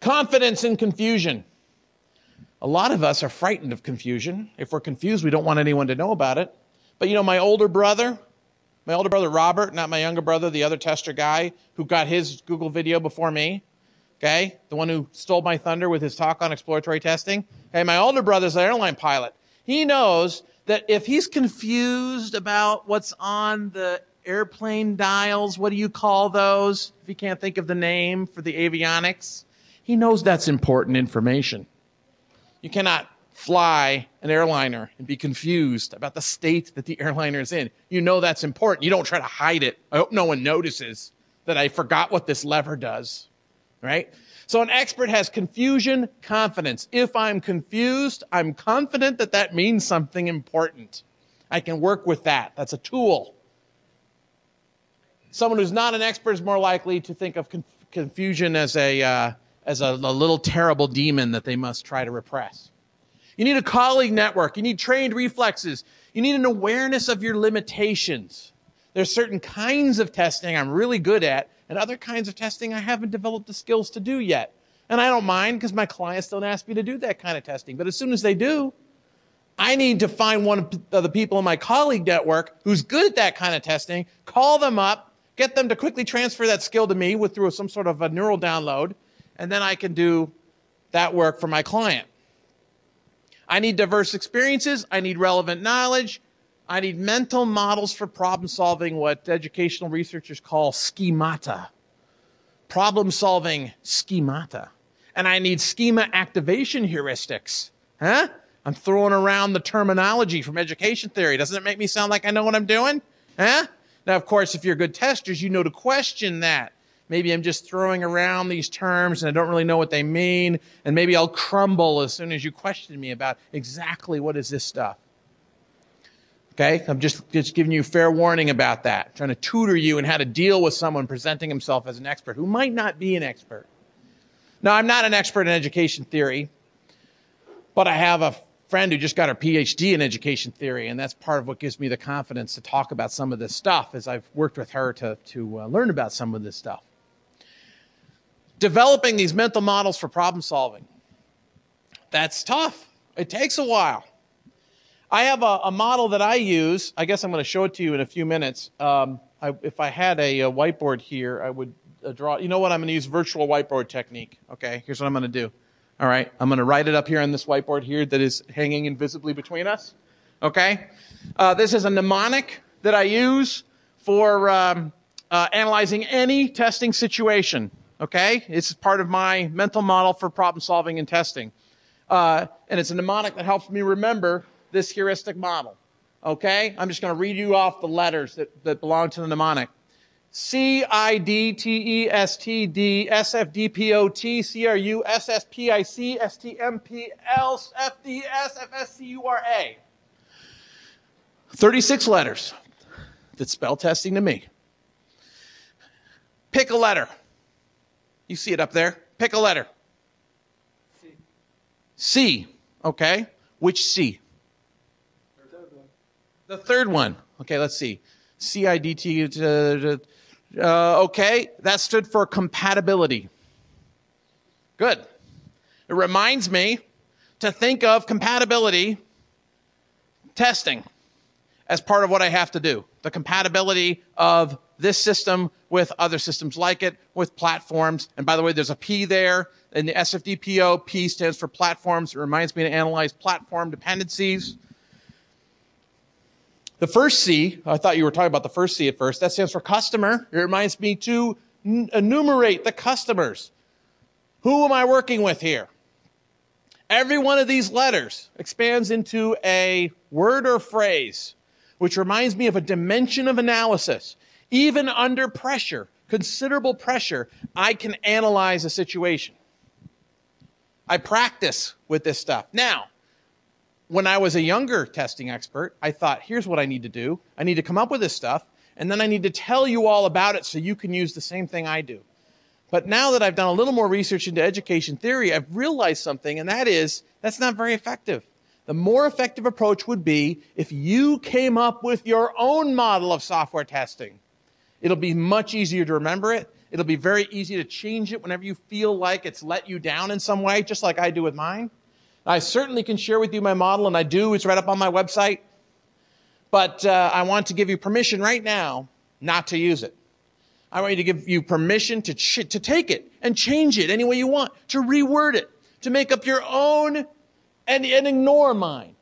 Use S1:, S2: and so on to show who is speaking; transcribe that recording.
S1: Confidence in confusion. A lot of us are frightened of confusion. If we're confused, we don't want anyone to know about it. But you know, my older brother Robert, not my younger brother, the other tester guy who got his Google video before me, okay? The one who stole my thunder with his talk on exploratory testing. Okay, my older brother's an airline pilot. He knows that if he's confused about what's on the airplane dials, what do you call those? If he can't think of the name for the avionics, he knows that's important information. You cannot fly an airliner and be confused about the state that the airliner is in. You know that's important. You don't try to hide it. I hope no one notices that I forgot what this lever does, right? So an expert has confusion, confidence. If I'm confused, I'm confident that that means something important. I can work with that. That's a tool. Someone who's not an expert is more likely to think of confusion as a little terrible demon that they must try to repress. You need a colleague network. You need trained reflexes. You need an awareness of your limitations. There's certain kinds of testing I'm really good at, and other kinds of testing I haven't developed the skills to do yet. And I don't mind because my clients don't ask me to do that kind of testing. But as soon as they do, I need to find one of the people in my colleague network who's good at that kind of testing, call them up, get them to quickly transfer that skill to me through some sort of a neural download, and then I can do that work for my client. I need diverse experiences. I need relevant knowledge. I need mental models for problem solving, what educational researchers call schemata. Problem solving schemata. And I need schema activation heuristics. Huh? I'm throwing around the terminology from education theory. Doesn't it make me sound like I know what I'm doing? Huh? Now, of course, if you're good testers, you know to question that. Maybe I'm just throwing around these terms and I don't really know what they mean, and maybe I'll crumble as soon as you question me about exactly what is this stuff. Okay? I'm just giving you fair warning about that, trying to tutor you in how to deal with someone presenting himself as an expert who might not be an expert. Now, I'm not an expert in education theory, but I have a friend who just got her PhD in education theory, and that's part of what gives me the confidence to talk about some of this stuff as I've worked with her to learn about some of this stuff. Developing these mental models for problem solving. That's tough. It takes a while. I have a model that I use. I guess I'm going to show it to you in a few minutes. If I had a whiteboard here, I would draw. You know what? I'm going to use virtual whiteboard technique. Okay, here's what I'm going to do. All right, I'm going to write it up here on this whiteboard here that is hanging invisibly between us. Okay, this is a mnemonic that I use for analyzing any testing situation. Okay, it's part of my mental model for problem solving and testing. And it's a mnemonic that helps me remember this heuristic model. Okay, I'm just going to read you off the letters that belong to the mnemonic. C-I-D-T-E-S-T-D S-F-D-P-O-T C-R-U-S-S-P-I-C S-T-M-P-L F-D-S-F-S-C-U-R-A. 36 letters that spell testing to me. Pick a letter. You see it up there. Pick a letter.
S2: C.
S1: C. Okay. Which C? The third one. Okay, let's see. C-I-D-T. Okay, that stood for compatibility. Good. It reminds me to think of compatibility testing as part of what I have to do. The compatibility of this system with other systems like it, with platforms. And by the way, there's a P there. In the SFDPO, P stands for platforms. It reminds me to analyze platform dependencies. The first C, I thought you were talking about the first C at first. That stands for customer. It reminds me to enumerate the customers. Who am I working with here? Every one of these letters expands into a word or phrase, which reminds me of a dimension of analysis. Even under pressure, considerable pressure, I can analyze a situation. I practice with this stuff. Now, when I was a younger testing expert, I thought, here's what I need to do. I need to come up with this stuff, and then I need to tell you all about it so you can use the same thing I do. But now that I've done a little more research into education theory, I've realized something, and that is, that's not very effective. The more effective approach would be if you came up with your own model of software testing. It'll be much easier to remember it, It'll be very easy to change it whenever you feel like it's let you down in some way, just like I do with mine. I certainly can share with you my model, and I do. It's right up on my website. But I want to give you permission right now not to use it. I want you to give you permission to take it and change it any way you want, to reword it, to make up your own and ignore mine.